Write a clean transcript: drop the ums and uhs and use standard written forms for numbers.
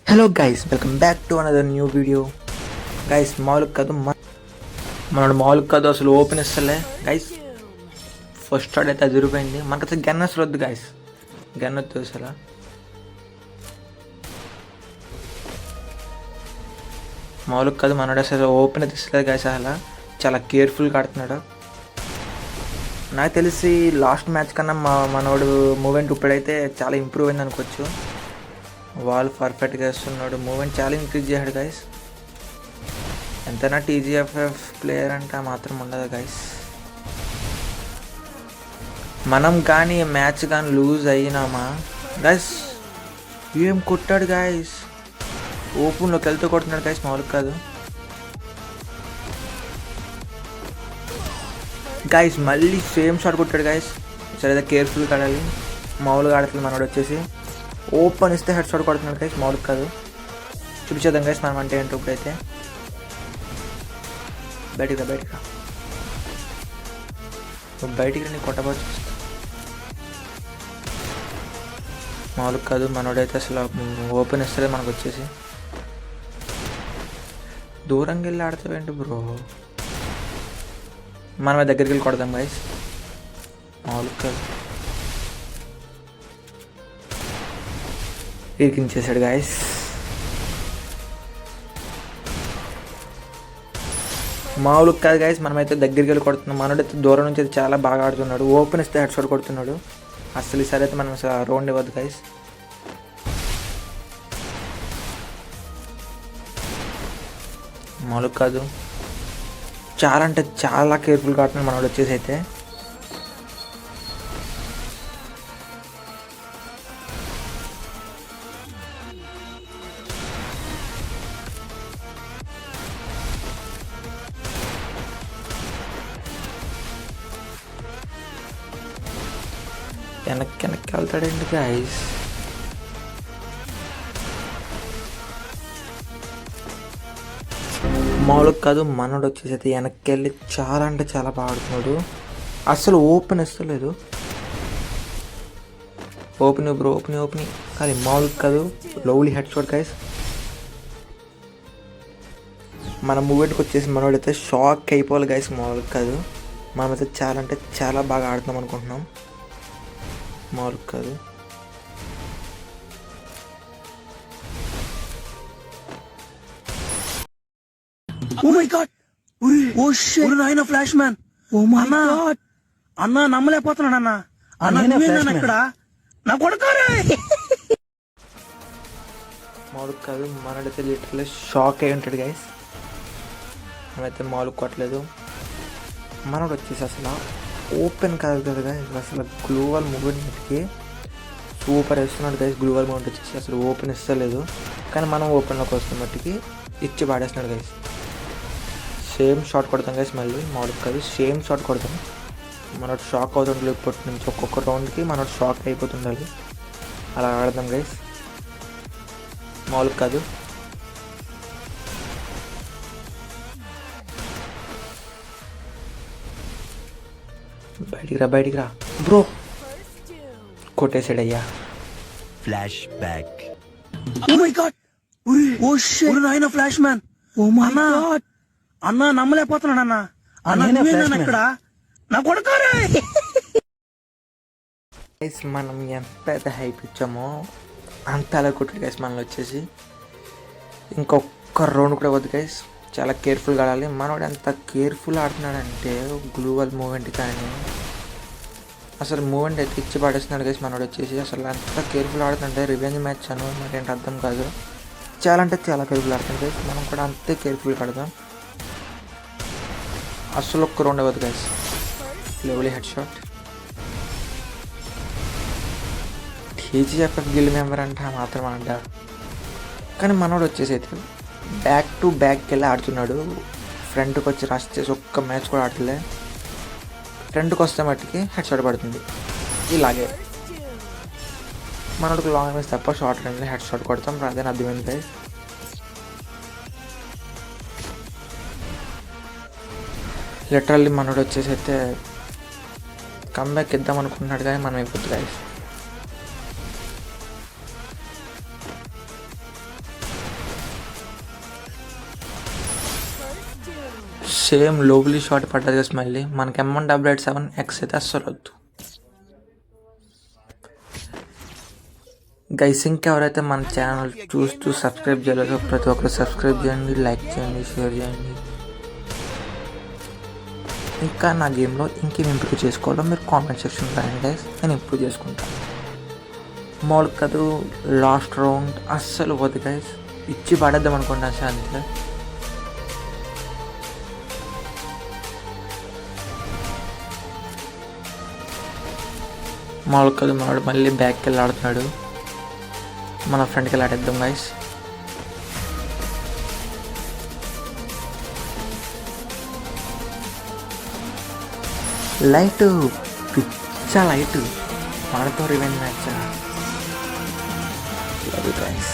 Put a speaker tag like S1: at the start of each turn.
S1: Hello guys, welcome back to another new video. Guys మామూలు కాదు, మనోడు మామూలు కాదు, అసలు ఓపెన్ ఇస్తలే గైస్. ఫస్ట్ స్టార్ట్ అయితే అదిరిపోయింది. మనకు అసలు గన్ అసలు వద్దు గైస్, గన్ వద్దు అసలు. మామూలు కాదు, మనోడు అసలు ఓపెన్ అయితే ఇస్తలేదు గైస్. అసలు చాలా కేర్ఫుల్గా ఆడుతున్నాడు. నాకు తెలిసి లాస్ట్ మ్యాచ్ కన్నా మనోడు మూమెంట్ ఇప్పుడైతే చాలా ఇంప్రూవ్ అయింది అనుకోవచ్చు. వాల్ పర్ఫెక్ట్గా వేస్తున్నాడు, మూమెంట్ చాలా ఇంక్రీజ్ చేశాడు గైస్. ఎంతైనా టీజీఎఫ్ఎఫ్ ప్లేయర్ అంటే మాత్రం ఉండదు గైస్. మనం కానీ మ్యాచ్ కానీ లూజ్ అయినామా గైస్. ఏం కొట్టాడు గైస్, ఓపెన్లోకి వెళ్తూ కొడుతున్నాడు గైస్, మామూలుగా కాదు గైస్. మళ్ళీ సేమ్ షాట్ కొట్టాడు గైస్. సరే కేర్ఫుల్గా ఆడాలి, మామూలుగా ఆడట్లేదు మనోడు. వచ్చేసి ఓపెన్ ఇస్తే హెడ్ షాట్ కొడుతున్నాడు గైస్, మామూలుగా కాదు. చూపించేద్దాం గైస్ మనం అంటే ఏంటో. ఇప్పుడైతే బయటికి రా నీకు కొట్టబోచ్చు. మామూలుగా కాదు, మనోడైతే అసలు ఓపెన్ ఇస్తలే మనకు. వచ్చేసి దూరంగా వెళ్ళి ఆడతావేంటి బ్రో. మనమే దగ్గరికి వెళ్ళి కొడదాం గైస్, మామూలుగా కాదు. ఇరికించేసాడు గాయస్. మామూలుగా కాదు గాయస్, మనమైతే దగ్గరికి వెళ్ళి కొడుతున్నాం. మనోడైతే దూరం నుంచి అయితే చాలా బాగా ఆడుతున్నాడు. ఓపెన్ ఇస్తే హెడ్ షాట్ కొడుతున్నాడు. అసలు ఈసారి అయితే మనం అసలు రౌండ్ ఇవ్వద్దు గాయస్. మామూలుగా కాదు, చాలా అంటే చాలా కేర్ఫుల్గా ఆడుతున్నాడు మనోడు. వచ్చేసి అయితే వెనక్కి వెళ్తాడండి గైస్. మామూలుగా కాదు, మనోడు వచ్చేసి అయితే వెనక్కి వెళ్ళి చాలా అంటే చాలా బాగా ఆడుతున్నాడు. అసలు ఓపెన్ ఇస్తలేదు. ఓపెన్ బ్రో, ఓపెన్ కానీ మామూలుగా కాదు, లవ్లీ హెడ్ షాట్ గైస్. మన మూమెంట్కి వచ్చేసి మనోడైతే షాక్ అయిపోవాలి గైస్, మామూలుగా కాదు. మనమైతే చాలా అంటే చాలా బాగా ఆడుతున్నాం అనుకుంటున్నాం, మామూలుగా కాదు.
S2: Oh my God, oh shit, నాయన flash man. Oh my God అన్న, నమ్మలేకపోతున్నాను అన్న. అన్న ఇక్కడ నా కొడకారే.
S1: మామూలుగా కాదు, మనడైతే లిటరల్లీ షాక్ అయి ఉంటాడు గైస్. మనమైతే మామూలుగా కొట్టలేదు. మనోడు వచ్చేసి అసలు ఓపెన్ కాదు కదా గైస్, అసలు గ్లోవల్ మూమెంట్కి సూపర్ వేస్తున్నాడు గైస్. గ్లోవల్ మూమెంట్ వచ్చేసి అసలు ఓపెన్ ఇస్తలేదు, కానీ మనం ఓపెన్లోకి వస్తున్న మట్టికి ఇచ్చి పాడేస్తున్నాడు గైస్. సేమ్ షాట్ కొడతాం గైస్, మళ్ళీ మామూలుగా కాదు సేమ్ షాట్ కొడతాం. మనోడు షాక్ అవుతుండాలి ఇప్పటి నుంచి. ఒక్కొక్క రౌండ్కి మనోడు షాక్ అయిపోతుండాలి. అలా ఆడదాం గైస్, మామూలుగా కాదు. బయటికి రా బ్రో. కొట్టేసాడయ్యా.
S2: Flash back. Oh my God, oh shit, నాయన flash man. Oh my God అన్న, నమ్మలేకపోతున్నాను అన్న. అన్న ఇక్కడ నా కొడకారే.
S1: గైస్ మనం ఎంత అయితే హైప్ ఇచ్చామో అంత అలా కొట్టాడు గైస్. మనలో వచ్చేసి ఇంకొక రౌండ్ కూడా వద్దు గైస్, చాలా కేర్ఫుల్గా ఆడాలి. మనోడు ఎంత కేర్ఫుల్ ఆడుతున్నాడంటే గ్లూవల్ మూమెంట్ కానీ అసలు మూమెంట్ అయితే ఇచ్చి పడేస్తున్నాడు గైస్. మనోడు వచ్చేసి అసలు అంత కేర్ఫుల్ ఆడుతుంటే రివెంజ్ మ్యాచ్ అను మరేంటి అర్థం కాదు. చాలా అంటే చాలా కేర్ఫుల్ ఆడుతుంది గైస్. మనం కూడా అంతే కేర్ఫుల్గా ఆడదాం. అసలు ఒక్క రౌండ్ అవ్వదు గైస్. లెవెలీ head shot. TGFF guild member అంటే మాత్రం అంట, కానీ మనోడు వచ్చేసి అయితే బ్యాక్ టు బ్యాక్కి వెళ్ళి ఆడుతున్నాడు. ఫ్రంట్కి వచ్చి రష్ చేసి ఒక్క మ్యాచ్ కూడా ఆడలే. ఫ్రంట్కి వస్తే మట్టికి హెడ్ షాట్ పడుతుంది. ఇలాగే మనోడికి లాంగ్ రేంజ్ తప్ప షార్ట్ రేంజ్లో హెడ్ షాట్ కొడతాం. అదే అర్థమైంది గైస్. లిటరల్లీ మనోడు వచ్చేసి అయితే కమ్బ్యాక్ ఇద్దాం అనుకుంటున్నాడు, కానీ మనం అయిపోతుంది గైస్. సేమ్ లోబులీ షాట్ పడ్డది కదా మళ్ళీ మనకి M188 X అయితే అస్సలు వద్దు గైస్. ఇంకెవరైతే మన ఛానల్ చూస్తూ సబ్స్క్రైబ్ చేయలేదో ప్రతి ఒక్కరు సబ్స్క్రైబ్ చేయండి, లైక్ చేయండి, షేర్ చేయండి. ఇంకా నా గేమ్లో ఇంకేం ఇంప్రూవ్ చేసుకోవాలో మీరు కామెంట్ సెక్షన్ రాయండి గైస్, నేను ఇంప్రూవ్ చేసుకుంటాను. మామూలు కదూ లాస్ట్ రౌండ్ అస్సలు పోదు గైస్, ఇచ్చి పడేద్దాం అనుకోండి అసలు అంతే. మామూలు కదూ మనోడు మళ్ళీ బ్యాక్కి వెళ్ళి ఆడుతున్నాడు, మన ఫ్రెండ్కి వెళ్ళి ఆడేద్దాం గైస్. లైట్ పిచ్చ లైట్ మనతో రివెంజ్ మ్యాచ్ గైస్.